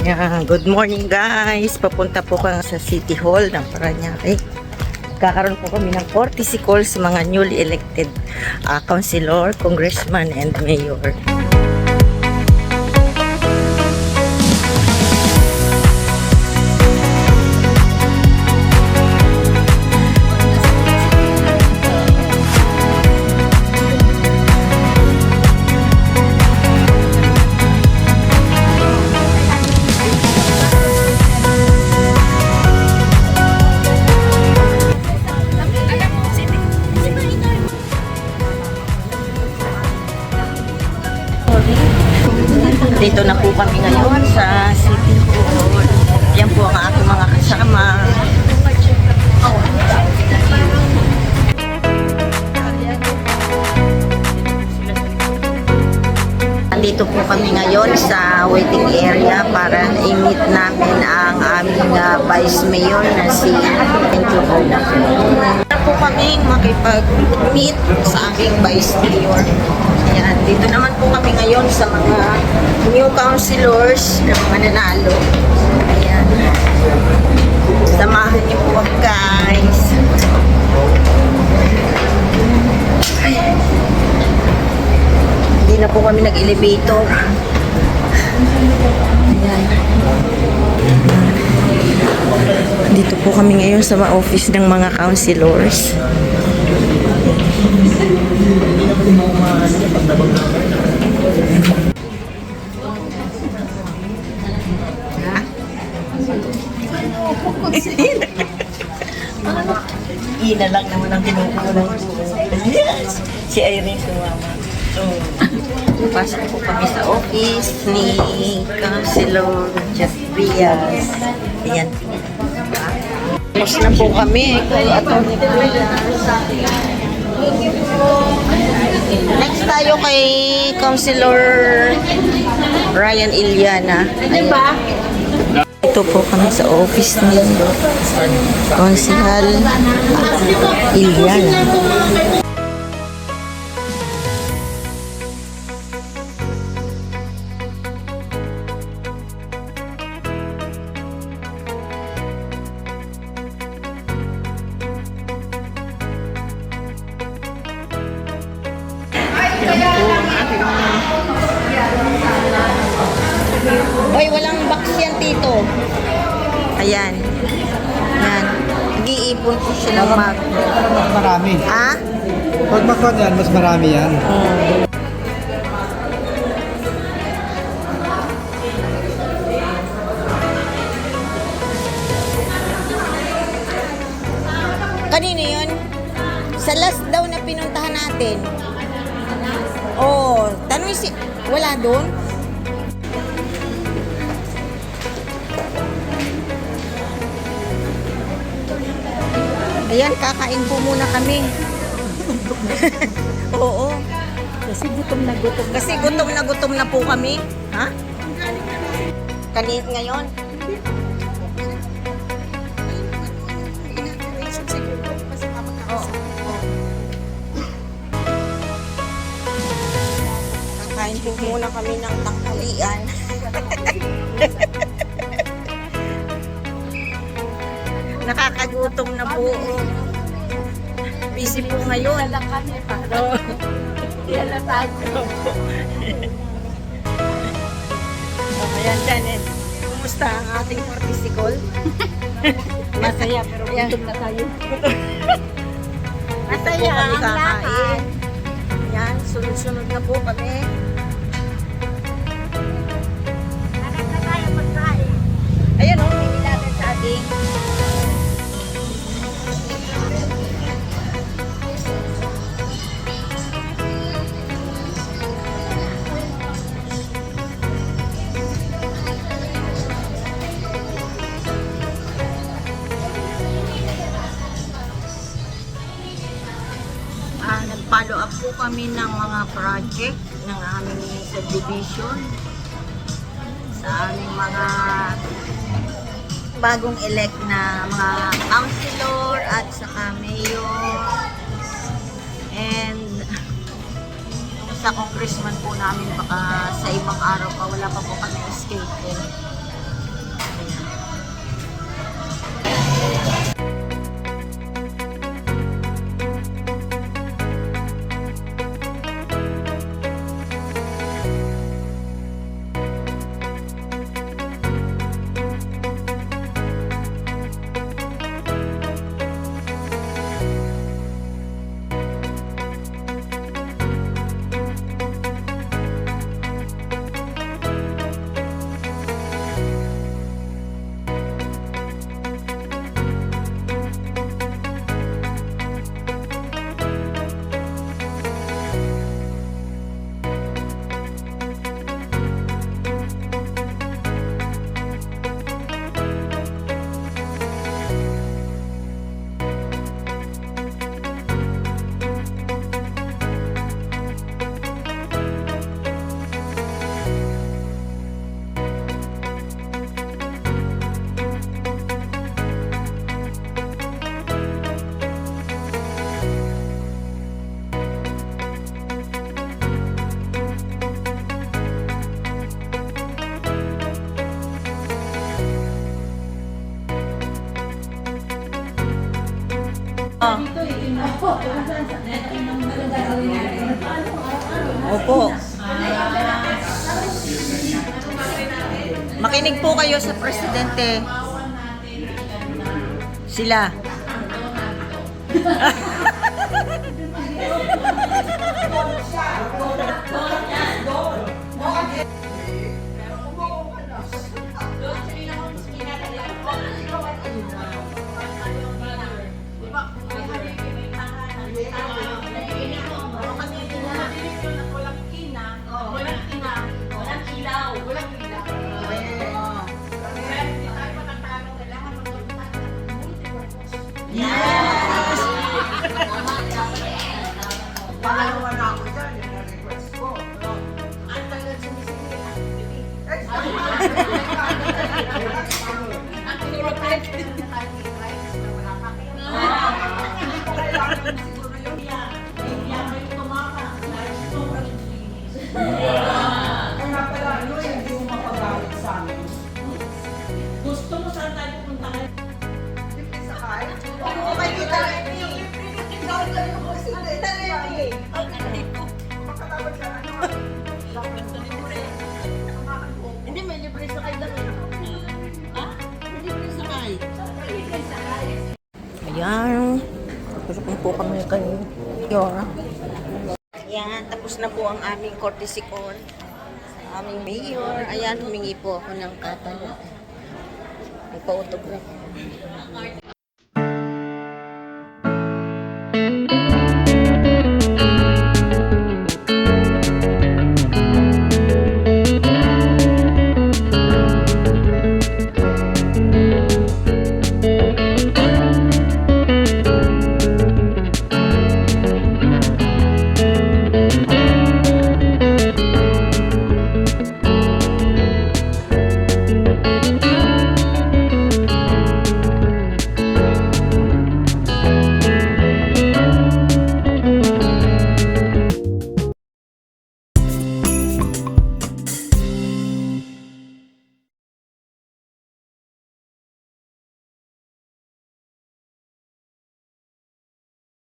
Yan, good morning guys. Papunta po kami sa City Hall ng Parañaque. Kakaroon po kami ng courtesy call sa mga newly elected councilor, congressman, and mayor. Dito na po kami ngayon sa City Hall. Yan po ang aking mga kasama. Nandito po kami ngayon sa waiting area para i-meet namin ang aming Vice Mayor na si Encho Paula. Po kami makipag-meet sa aming Vice Mayor. Ayan, dito naman po kami ngayon sa mga new councilors na mga nanalo. Ayan. Samahan niyo po guys. Ayan. Hindi na po kami nag-elevator. Ayan. Dito po kami ngayon sa office ng mga councilors. Ina lang naman ang kinukulang ko. Yes! Si Irene sumama. Pasok po kami sa office ni Councilor Jeff Riaz. Ayan. Tapos na po kami. Next tayo kay Councilor Ryan Iliana. Diba? Ito po kami sa office ni Councilor Iliana. Hoy, walang box yan, Tito. Ayan. Yan. Nag-iipon po siya ng mag. Mas marami. Ha? Pag makon yan, mas marami yan. Kanino yun? Sa last daw na pinuntahan natin. Oh, tanong si... Wala doon? Ayan, kakain po muna kami. Oo. Kasi gutom na gutom. Kasi gutom na po kami. Ha? Kanina ngayon. Kakain po muna kami ng tanghalian. Nakakagutom na po. Busy po ngayon. Wala kami pa. Yan na tayo. Ayan, Janet. Kumusta ang ating participal? Masaya pero gutom na tayo. Masaya ang kakain. Yan, sunod-sunod na po kami. Hanap na tayo magkain. Ayan o, may nilagan sa ating. Nag-follow up po kami ng mga project ng aming subdivision sa aming mga bagong elect na mga councilor at saka mayor and sa congressman po namin baka sa ibang araw pa wala pa po kami escape. Oh. Opo. Makinig po kayo sa presidente. Sila. Gusto mo saan tayo pupunta ngayon? Hindi, may libre sakay daw. Ha? May libre sakay. Ayan. Gusto po kami kayo. Ayan, tapos na po ang aming courtesy call. Aming mayor. Ayan, humingi po ako ng katanong. Nagpa-autograph.